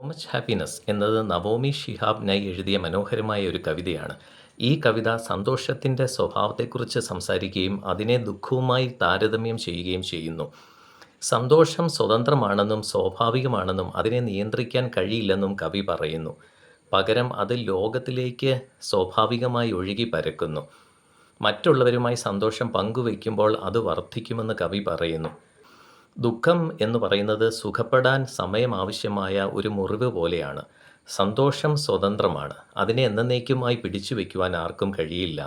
Much happiness എന്നത് Naomi Shihab നൈ എഴുതിയ മനോഹരമായ ഒരു കവിതയാണ്. ഈ കവിത സന്തോഷത്തിൻ്റെ സ്വഭാവത്തെക്കുറിച്ച് സംസാരിക്കുകയും അതിനെ ദുഃഖവുമായി താരതമ്യം ചെയ്യുകയും ചെയ്യുന്നു. സന്തോഷം സ്വതന്ത്രമാണെന്നും സ്വാഭാവികമാണെന്നും അതിനെ നിയന്ത്രിക്കാൻ കഴിയില്ലെന്നും കവി പറയുന്നു. പകരം അത് ലോകത്തിലേക്ക് സ്വാഭാവികമായി ഒഴുകി പരക്കുന്നു. മറ്റുള്ളവരുമായി സന്തോഷം പങ്കുവയ്ക്കുമ്പോൾ അത് വർദ്ധിക്കുമെന്ന് കവി പറയുന്നു. ദുഃഖം എന്ന് പറയുന്നത് സുഖപ്പെടാൻ സമയം ആവശ്യമായ ഒരു മുറിവ് പോലെയാണ്. സന്തോഷം സ്വതന്ത്രമാണ്. അതിനെ എന്നേക്കുമായി പിടിച്ചു വയ്ക്കുവാൻ ആർക്കും കഴിയില്ല.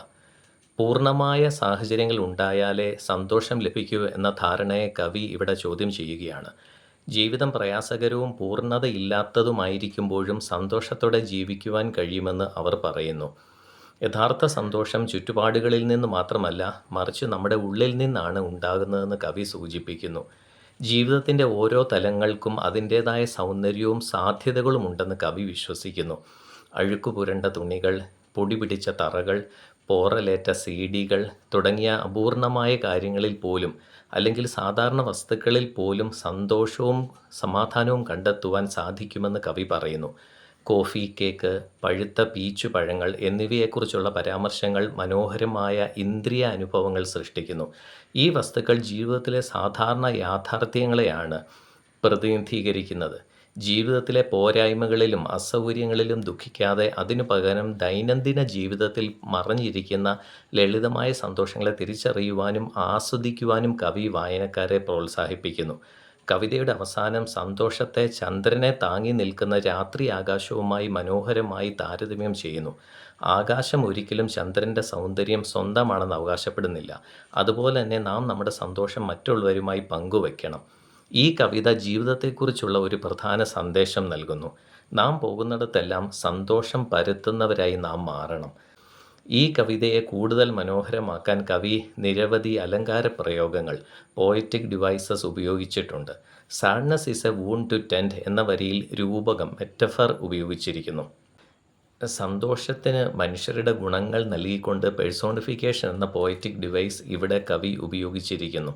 പൂർണ്ണമായ സാഹചര്യങ്ങൾ ഉണ്ടായാലേ സന്തോഷം ലഭിക്കൂ എന്ന ധാരണയെ കവി ഇവിടെ ചോദ്യം ചെയ്യുകയാണ്. ജീവിതം പ്രയാസകരവും പൂർണ്ണതയില്ലാത്തതുമായിരിക്കുമ്പോഴും സന്തോഷത്തോടെ ജീവിക്കുവാൻ കഴിയുമെന്ന് അവർ പറയുന്നു. യഥാർത്ഥ സന്തോഷം ചുറ്റുപാടുകളിൽ നിന്ന് മാത്രമല്ല, മറിച്ച് നമ്മുടെ ഉള്ളിൽ നിന്നാണ് ഉണ്ടാകുന്നതെന്ന് കവി സൂചിപ്പിക്കുന്നു. ജീവിതത്തിൻ്റെ ഓരോ തലങ്ങൾക്കും അതിൻ്റേതായ സൗന്ദര്യവും സാധ്യതകളും ഉണ്ടെന്ന് കവി വിശ്വസിക്കുന്നു. അഴുക്കുപുരണ്ട തുണികൾ, പൊടി പിടിച്ച തറകൾ, പോറലേറ്റ സീഡികൾ തുടങ്ങിയ അപൂർണമായ കാര്യങ്ങളിൽ പോലും, അല്ലെങ്കിൽ സാധാരണ വസ്തുക്കളിൽ പോലും സന്തോഷവും സമാധാനവും കണ്ടെത്തുവാൻ സാധിക്കുമെന്ന് കവി പറയുന്നു. കോഫി, കേക്ക്, പഴുത്ത പീച്ചു പഴങ്ങൾ എന്നിവയെക്കുറിച്ചുള്ള പരാമർശങ്ങൾ മനോഹരമായ ഇന്ദ്രിയ അനുഭവങ്ങൾ സൃഷ്ടിക്കുന്നു. ഈ വസ്തുക്കൾ ജീവിതത്തിലെ സാധാരണ യാഥാർത്ഥ്യങ്ങളെയാണ് പ്രതിനിധീകരിക്കുന്നത്. ജീവിതത്തിലെ പോരായ്മകളിലും അസൗകര്യങ്ങളിലും ദുഃഖിക്കാതെ അതിനു പകരം ദൈനംദിന ജീവിതത്തിൽ മറഞ്ഞിരിക്കുന്ന ലളിതമായ സന്തോഷങ്ങളെ തിരിച്ചറിയുവാനും ആസ്വദിക്കുവാനും കവി വായനക്കാരെ പ്രോത്സാഹിപ്പിക്കുന്നു. കവിതയുടെ അവസാനം സന്തോഷത്തെ ചന്ദ്രനെ താങ്ങി നിൽക്കുന്ന രാത്രി ആകാശവുമായി മനോഹരമായി താരതമ്യം ചെയ്യുന്നു. ആകാശം ഒരിക്കലും ചന്ദ്രൻ്റെ സൗന്ദര്യം സ്വന്തമാണെന്ന് അവകാശപ്പെടുന്നില്ല. അതുപോലെ തന്നെ നാം നമ്മുടെ സന്തോഷം മറ്റുള്ളവരുമായി പങ്കുവയ്ക്കണം. ഈ കവിത ജീവിതത്തെക്കുറിച്ചുള്ള ഒരു പ്രധാന സന്ദേശം നൽകുന്നു. നാം പോകുന്നിടത്തെല്ലാം സന്തോഷം പരത്തുന്നവരായി നാം മാറണം. ഈ കവിതയെ കൂടുതൽ മനോഹരമാക്കാൻ കവി നിരവധി അലങ്കാര പ്രയോഗങ്ങൾ, പോയറ്റിക് ഡിവൈസസ് ഉപയോഗിച്ചിട്ടുണ്ട്. Sadness is a wound to tend എന്ന വരിയിൽ രൂപകം, മെറ്റഫർ ഉപയോഗിച്ചിരിക്കുന്നു. സന്തോഷത്തിന് മനുഷ്യരുടെ ഗുണങ്ങൾ നൽകിക്കൊണ്ട് പേഴ്സോണിഫിക്കേഷൻ എന്ന പോയറ്റിക് ഡിവൈസ് ഇവിടെ കവി ഉപയോഗിച്ചിരിക്കുന്നു.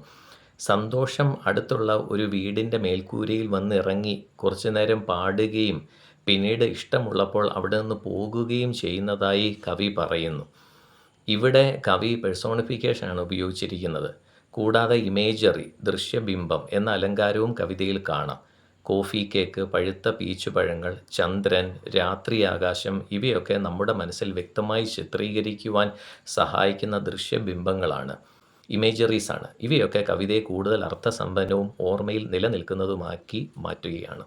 സന്തോഷം അടുത്തുള്ള ഒരു വീടിൻ്റെ മേൽക്കൂരയിൽ വന്നിറങ്ങി കുറച്ചുനേരം പാടുകയും പിന്നീട് ഇഷ്ടമുള്ളപ്പോൾ അവിടെ നിന്ന് പോകുകയും ചെയ്യുന്നതായി കവി പറയുന്നു. ഇവിടെ കവി പേഴ്സോണിഫിക്കേഷനാണ് ഉപയോഗിച്ചിരിക്കുന്നത്. കൂടാതെ ഇമേജറി, ദൃശ്യബിംബം എന്ന അലങ്കാരവും കവിതയിൽ കാണാം. കോഫി, കേക്ക്, പഴുത്ത പീച്ചുപഴങ്ങൾ, ചന്ദ്രൻ, രാത്രി ആകാശം ഇവയൊക്കെ നമ്മുടെ മനസ്സിൽ വ്യക്തമായി ചിത്രീകരിക്കുവാൻ സഹായിക്കുന്ന ദൃശ്യബിംബങ്ങളാണ്, ഇമേജറീസാണ്. ഇവയൊക്കെ കവിതയെ കൂടുതൽ അർത്ഥസമ്പന്നവും ഓർമ്മയിൽ നിലനിൽക്കുന്നതുമാക്കി മാറ്റുകയാണ്.